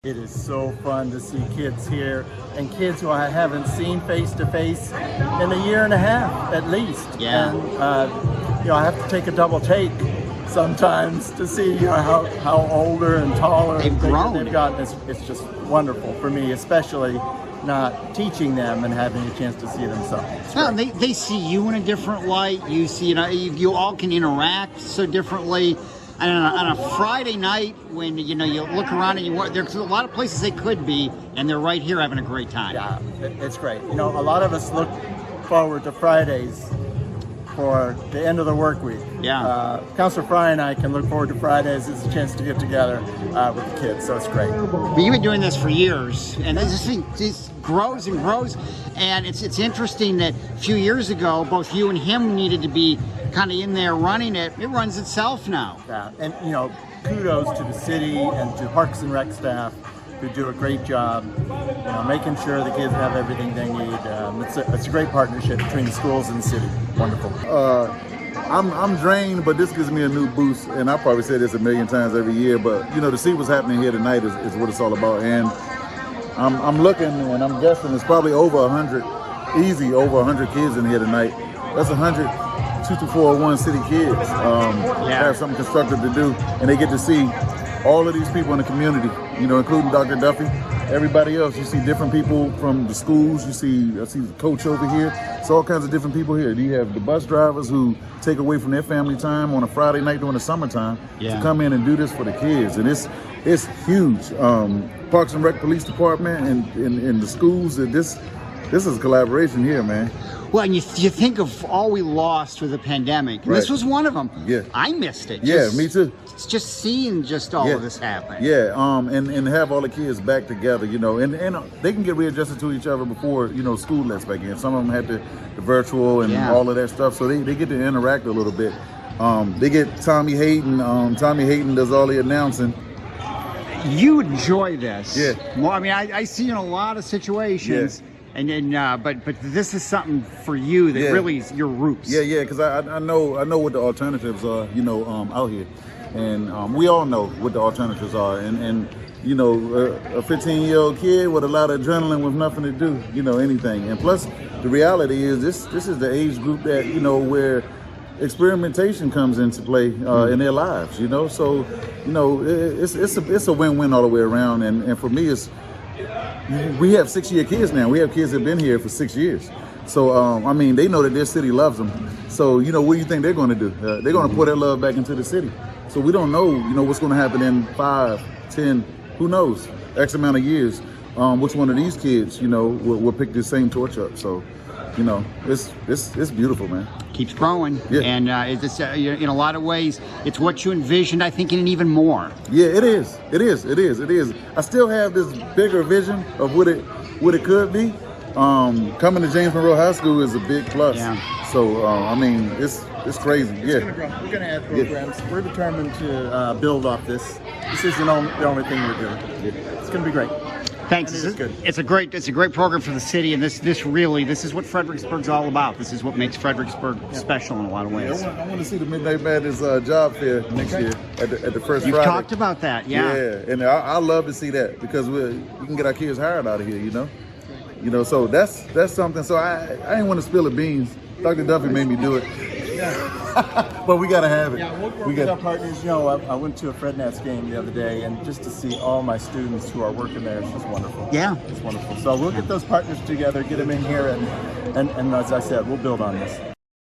It is so fun to see kids here, and kids who I haven't seen face to face in a year and a half at least. Yeah. And I have to take a double take sometimes to see how older and taller they've grown. They've gotten. It's just wonderful for me, especially not teaching them and having a chance to see themselves. Well, they see you in a different light. You see, you all can interact so differently. And on a Friday night, when you look around and there's a lot of places they could be, and they're right here having a great time. Yeah, it's great. A lot of us look forward to Fridays for the end of the work week. Yeah. Councilor Frye and I can look forward to Fridays as a chance to get together with the kids, so it's great. But you've been doing this for years, and this thing just grows and grows. And it's interesting that a few years ago, both you and him needed to be kind of in there running it. It runs itself now. Yeah, and kudos to the city and to Parks and Rec staff who do a great job, making sure the kids have everything they need. It's a great partnership between the schools and the city. Wonderful. I'm drained, but this gives me a new boost, and I probably say this a million times every year, but to see what's happening here tonight is what it's all about. And I'm looking, and I'm guessing it's probably over 100, easy over 100 kids in here tonight. That's 100 22401 city kids have something constructive to do, and they get to see all of these people in the community, including Dr. Duffy, everybody else. You see different people from the schools. I see the coach over here. It's all kinds of different people here. You have the bus drivers who take away from their family time on a Friday night during the summertime to come in and do this for the kids, and it's huge. Parks and Rec Police Department and the schools. This is a collaboration here, man. Well, and you think of all we lost with the pandemic, and this was one of them. Yeah. I missed it. Yeah, me too. It's just seeing all of this happen. Yeah, and have all the kids back together, and they can get readjusted to each other before, school lets back in. Some of them had the virtual and all of that stuff, so they get to interact a little bit. They get Tommy Hayden. Tommy Hayden does all the announcing. You enjoy this. Yeah. Well, I mean, I see you in a lot of situations. Yeah. And then, but this is something for you that really is your roots. Yeah, because I know what the alternatives are, out here, and we all know what the alternatives are, and a 15-year-old kid with a lot of adrenaline with nothing to do, anything, and plus the reality is this is the age group that where experimentation comes into play in their lives, so it's a win-win all the way around, and for me we have 6-year kids now. We have kids that have been here for 6 years. So, they know that their city loves them. So, what do you think they're going to do? They're going to pour their love back into the city. So we don't know, what's going to happen in 5, 10, who knows, X amount of years. Which one of these kids, will pick this same torch up. So, it's beautiful, man. Keeps growing. Yeah. And it's in a lot of ways, it's what you envisioned, I think, and even more. Yeah, it is. I still have this bigger vision of what it could be. Coming to James Monroe High School is a big plus. Yeah. So, it's crazy. We're going to add programs. Yeah. We're determined to build off this. This isn't the only thing we're doing. Yeah. It's going to be great. Thanks. It's a great program for the city, and this is what Fredericksburg's all about. This is what makes Fredericksburg special in a lot of ways. I want to see the Midnight Madness job fair next year at the first You've Friday. talked about that, yeah. Yeah, and I love to see that because we can get our kids hired out of here, So that's something. So I didn't want to spill the beans. Dr. Duffy made me do it. But we got to have it. Yeah, we'll get our partners. I went to a Fred Nats game the other day, and just to see all my students who are working there is just wonderful. Yeah. It's wonderful. So we'll get those partners together, get them in here, and as I said, we'll build on this.